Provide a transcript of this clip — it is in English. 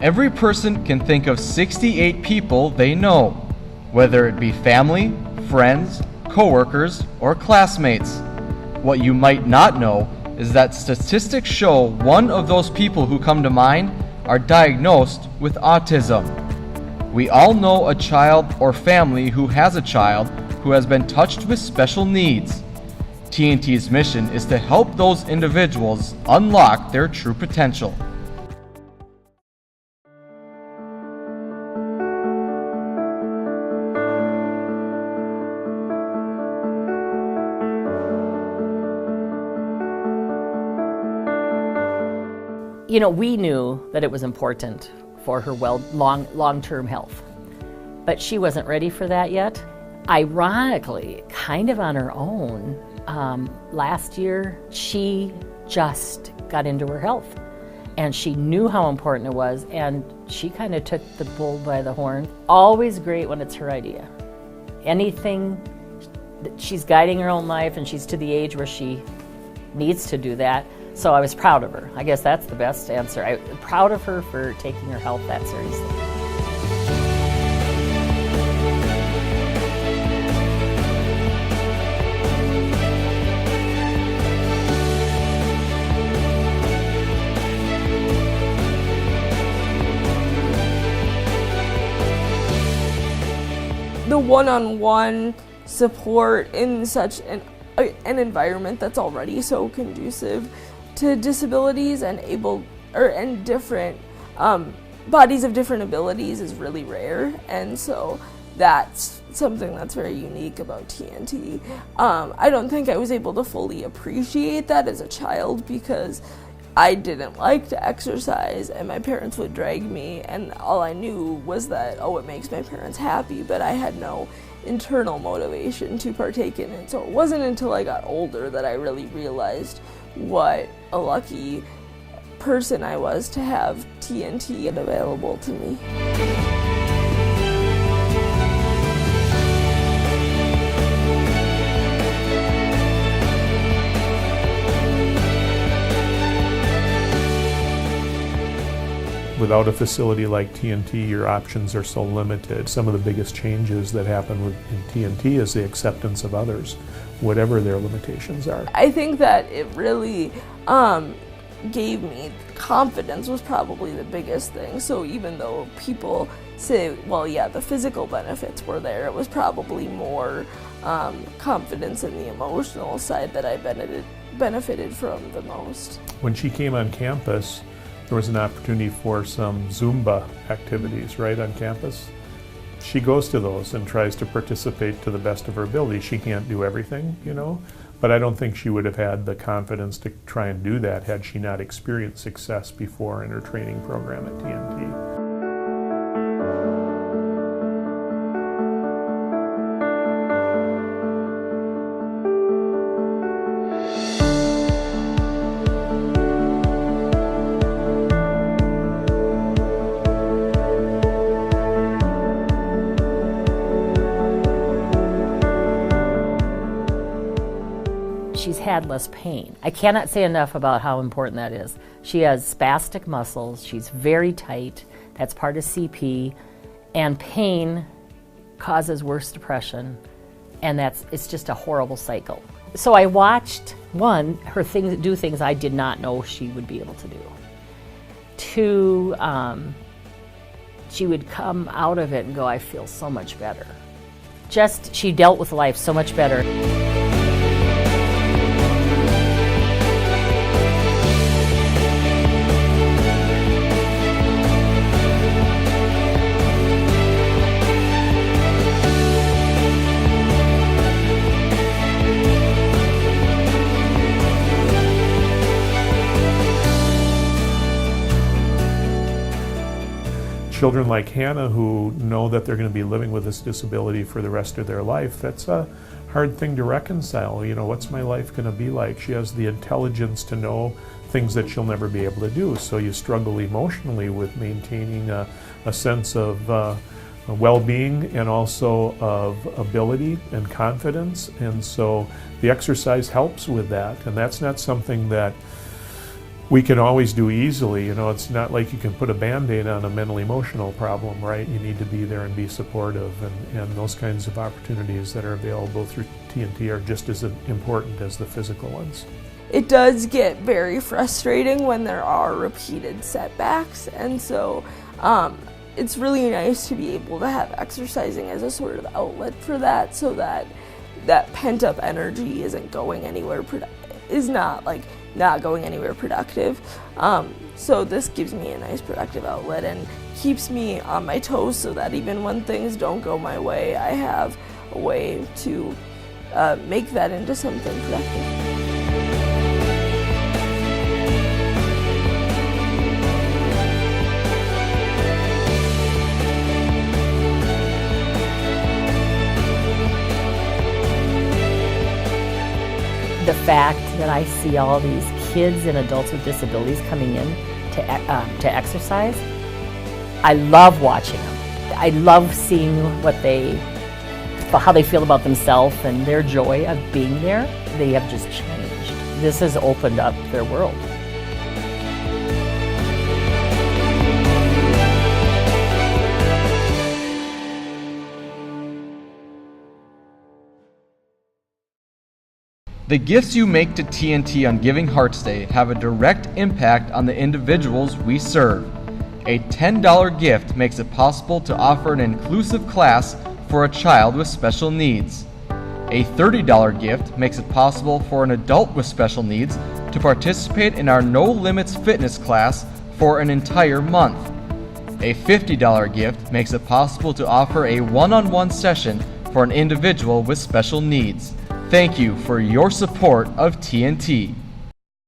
Every person can think of 68 people they know, whether it be family, friends, coworkers, or classmates. What you might not know is that statistics show one of those people who come to mind are diagnosed with autism. We all know a child or family who has a child who has been touched with special needs. TNT's mission is to help those individuals unlock their true potential. You know, we knew that it was important for her long-term health, but she wasn't ready for that yet. Ironically, kind of on her own, last year, she just got into her health, and she knew how important it was, and she kind of took the bull by the horn. Always great when it's her idea. Anything, she's guiding her own life, and she's to the age where she needs to do that. So I was proud of her. I guess that's the best answer. I'm proud of her for taking her health that seriously. The one-on-one support in such an environment that's already so conducive to disabilities and different bodies of different abilities is really rare, and so that's something that's very unique about TNT. I don't think I was able to fully appreciate that as a child because I didn't like to exercise and my parents would drag me, and all I knew was that, oh, it makes my parents happy, but I had no internal motivation to partake in it. So it wasn't until I got older that I really realized what a lucky person I was to have TNT available to me. Without a facility like TNT, your options are so limited. Some of the biggest changes that happen in TNT is the acceptance of others, whatever their limitations are. I think that it really gave me confidence was probably the biggest thing. So even though people say, well, yeah, the physical benefits were there, it was probably more confidence in the emotional side that I benefited from the most. When she came on campus, there was an opportunity for some Zumba activities right on campus. She goes to those and tries to participate to the best of her ability. She can't do everything, you know, but I don't think she would have had the confidence to try and do that had she not experienced success before in her training program at TNT. She's had less pain. I cannot say enough about how important that is. She has spastic muscles, she's very tight, that's part of CP, and pain causes worse depression, and it's just a horrible cycle. So I watched, one, her do things I did not know she would be able to do. Two, she would come out of it and go, I feel so much better. Just, she dealt with life so much better. Children like Hannah who know that they're going to be living with this disability for the rest of their life, that's a hard thing to reconcile. You know, what's my life going to be like? She has the intelligence to know things that she'll never be able to do, so you struggle emotionally with maintaining a sense of well-being and also of ability and confidence, and so the exercise helps with that, and that's not something that we can always do easily. It's not like you can put a Band-Aid on a mental emotional problem, right? You need to be there and be supportive, and those kinds of opportunities that are available through TNT are just as important as the physical ones. It does get very frustrating when there are repeated setbacks, and so it's really nice to be able to have exercising as a sort of outlet for that, so that that pent-up energy isn't going anywhere, not going anywhere productive. So this gives me a nice productive outlet and keeps me on my toes, so that even when things don't go my way, I have a way to make that into something productive. The fact that I see all these kids and adults with disabilities coming in to exercise, I love watching them. I love seeing how they feel about themselves and their joy of being there. They have just changed. This has opened up their world. The gifts you make to TNT on Giving Hearts Day have a direct impact on the individuals we serve. A $10 gift makes it possible to offer an inclusive class for a child with special needs. A $30 gift makes it possible for an adult with special needs to participate in our No Limits fitness class for an entire month. A $50 gift makes it possible to offer a one-on-one session for an individual with special needs. Thank you for your support of TNT.